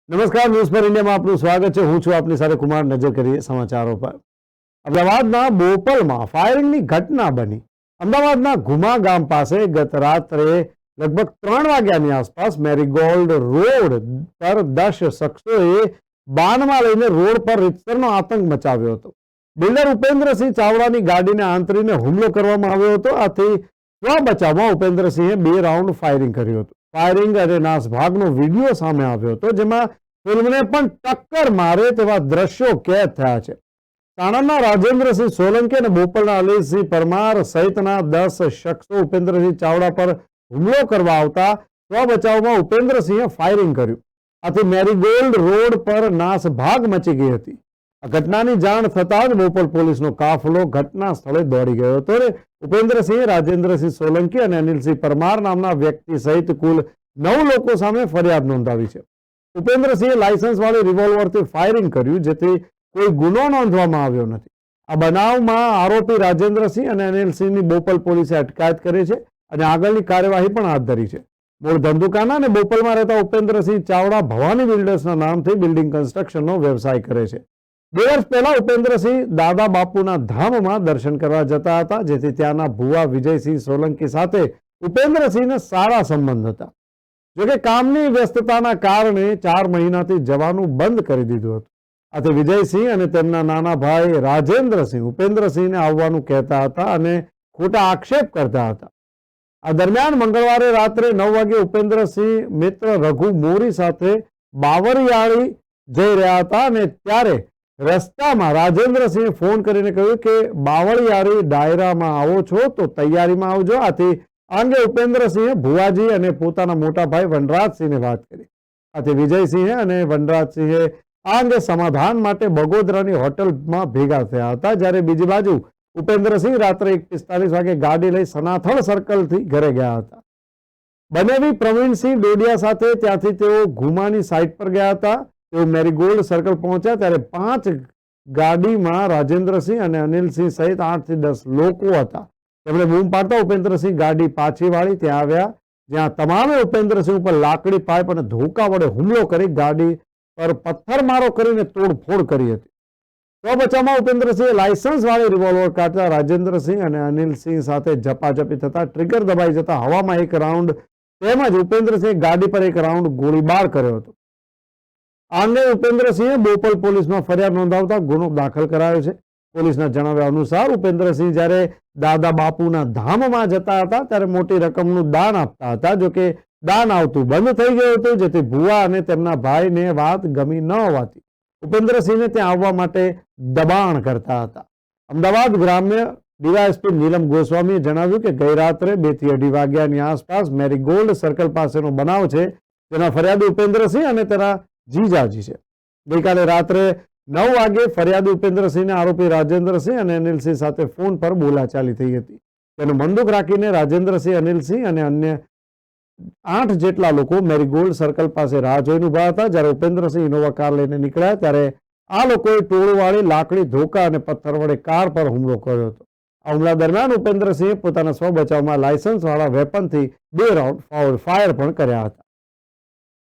નમસ્કાર, ન્યૂઝ પર ઇન્ડિયામાં આપનું સ્વાગત છે. હું છું આપની સાથે કુમાર. નજર કરીએ સમાચારો પર. અમદાવાદના બોપલમાં ફાયરિંગની ઘટના બની. અમદાવાદના ઘુમા ગામ પાસે ગત રાત્રે લગભગ 3 વાગ્યાની આસપાસ મેરીગોલ્ડ રોડ પર 10 શખ્સોએ બાનમાં લઈને રોડ પર રીતસરનો આતંક મચાવ્યો હતો. બિલ્ડર ઉપેન્દ્રસિંહ ચાવડાની ગાડીને આંતરીને હુમલો કરવામાં આવ્યો હતો. આથી સ્વ બચાવમાં ઉપેન્દ્રસિંહે 2 રાઉન્ડ ફાયરિંગ કર્યું હતું. ફાયરિંગ અને નાસભાગનો વિડીયો સામે આવ્યો હતો, જેમાં ફિલ્મને પણ ટક્કર મારે તેવા દ્રશ્યો કેદ થયા છે. સાણંદના રાજેન્દ્રસિંહ સોલંકી અને બોપલના અલીસિંહ પરમાર સહિતના 10 શખ્સો ઉપેન્દ્રસિંહ ચાવડા પર હુમલો કરવા આવતા સ્વ બચાવમાં ઉપેન્દ્રસિંહે ફાયરિંગ કર્યું. આથી મેરીગોલ્ડ રોડ પર નાસભાગ મચી ગઈ હતી. આ ઘટનાની જાણ થતાં જ બોપલ પોલીસનો કાફલો ઘટના સ્થળે દોડી ગયો હતો. ઉપેન્દ્રસિંહ, રાજેન્દ્રસિંહ સોલંકી અને અનિલસિંહ પરમાર નામના વ્યક્તિ સહિત કુલ 9 લોકો સામે ફરિયાદ નોંધાવી છે. ઉપેન્દ્રસિંહે લાયસન્સ વાળી રિવોલ્વરથી ફાયરિંગ કર્યું, જેથી કોઈ ગુનો નોંધવામાં આવ્યો નથી. આ બનાવમાં આરોપી રાજેન્દ્રસિંહ અને અનિલસિંહની બોપલ પોલીસે અટકાયત કરી છે અને આગળની કાર્યવાહી પણ હાથ ધરી છે. મૂળ ધંધુકાના અને બોપલમાં રહેતા ઉપેન્દ્રસિંહ ચાવડા ભવાની બિલ્ડર્સના નામથી બિલ્ડિંગ કન્સ્ટ્રક્શનનો વ્યવસાય કરે છે. 2 વર્ષ પહેલા ઉપેન્દ્રસિંહ દાદા બાપુના ધામમાં દર્શન કરવા જતા હતા, જેથી ત્યાંના ભુવા વિજયસિંહ સોલંકી સાથે ઉપેન્દ્રસિંહને સારા સંબંધ હતા. જોકે કામની વ્યસ્તતાના કારણે 4 મહિનાથી જવાનું બંધ કરી દીધું હતું. આથી વિજયસિંહ અને તેમના નાના ભાઈ રાજેન્દ્રસિંહ ઉપેન્દ્રસિંહને આવવાનું કહેતા હતા અને ખોટા આક્ષેપ કરતા હતા. આ દરમિયાન મંગળવારે રાત્રે 9 વાગે ઉપેન્દ્રસિંહ મિત્ર રઘુ મોરી સાથે બાવરિયાળી જઈ રહ્યા હતા અને ત્યારે રસ્તામાં રાજેન્દ્રસિંહે ફોન કરીને કહ્યું કે બાવળિયાળી ડાયરામાં આવો છો તો તૈયારીમાં આવજો. આથી આ અંગે ઉપેન્દ્રસિંહે ભુવાજી અને પોતાના મોટા ભાઈ વનરાજસિંહને વાત કરી. આથી વિજયસિંહે અને વનરાજસિંહે આ અંગે સમાધાન માટે બગોદરાની હોટલમાં ભેગા થયા હતા. જ્યારે બીજી બાજુ ઉપેન્દ્રસિંહ રાત્રે 1:45 વાગે ગાડી લઈ સનાથલ સર્કલથી ઘરે ગયા હતા. બનેવી પ્રવીણસિંહ ડોડિયા સાથે ત્યાંથી તેઓ ઘુમાની સાઇટ પર ગયા હતા. તેઓ મેરીગોલ્ડ સર્કલ પહોંચ્યા ત્યારે 5 ગાડીમાં રાજેન્દ્રસિંહ અને અનિલસિંહ સહિત 8 થી 10 લોકો હતા. તેમણે બૂમ પાડતા ઉપેન્દ્રસિંહ ગાડી પાછી વાળી ત્યાં આવ્યા, જ્યાં તમામે ઉપેન્દ્રસિંહ ઉપર લાકડી, પાઇપ અને ધોકા વડે હુમલો કરી ગાડી પર પથ્થરમારો કરીને તોડફોડ કરી હતી. સ્વ બચાવમાં ઉપેન્દ્રસિંહે લાયસન્સ વાળી રિવોલ્વર કાઢતા રાજેન્દ્રસિંહ અને અનિલસિંહ સાથે ઝપાઝપી થતા ટ્રિગર દબાઈ જતા હવામાં 1 રાઉન્ડ તેમજ ઉપેન્દ્રસિંહે ગાડી પર 1 રાઉન્ડ ગોળીબાર કર્યો હતો. આ અંગે ઉપેન્દ્રસિંહે બોપલ પોલીસમાં ફરિયાદ નોંધાવતા ગુનો દાખલ કરાયો છે. પોલીસના જણાવ્યા અનુસાર ઉપેન્દ્રસિંહ જ્યારે દાદા બાપુના ધામમાં જતા હતા ત્યારે મોટી રકમનું દાન આપતા હતા. જોકે દાન આવતું બંધ થઈ ગયું હતું, જેથી ભુવા અને તેમના ભાઈને વાત ગમી ન હોવાથી ઉપેન્દ્રસિંહને ત્યાં આવવા માટે દબાણ કરતા હતા. અમદાવાદ ગ્રામ્ય ડીવાયએસપી નીલમ ગોસ્વામીએ જણાવ્યું કે ગઈ રાત્રે 2 થી 2:30 વાગ્યાની આસપાસ મેરીગોલ્ડ સર્કલ પાસેનો બનાવ છે, જેના ફરિયાદી ઉપેન્દ્રસિંહ અને તેના જીજાજી છે. ગઈકાલે રાત્રે 9 વાગે ફરિયાદી ઉપેન્દ્રસિંહને આરોપી રાજેન્દ્રસિંહ અને અનિલસિંહ સાથે ફોન પર બોલાચાલી થઈ હતી. તેનું બંદૂક રાખીને રાજેન્દ્રસિંહ, અનિલસિંહ અને અન્ય 8 જેટલા લોકો મેરીગોલ્ડ સર્કલ પાસે રાહ જોઈને ઉભા હતા. જ્યારે ઉપેન્દ્રસિંહ ઇનોવા કાર લઈને નીકળ્યા ત્યારે આ લોકોએ ટોળુવાળી લાકડી, ધોકા અને પથ્થર વડે કાર પર હુમલો કર્યો હતો. આ હુમલા દરમિયાન ઉપેન્દ્રસિંહે પોતાના સ્વ બચાવમાં લાયસન્સ વાળા વેપનથી 2 રાઉન્ડ ફાયર પણ કર્યા હતા.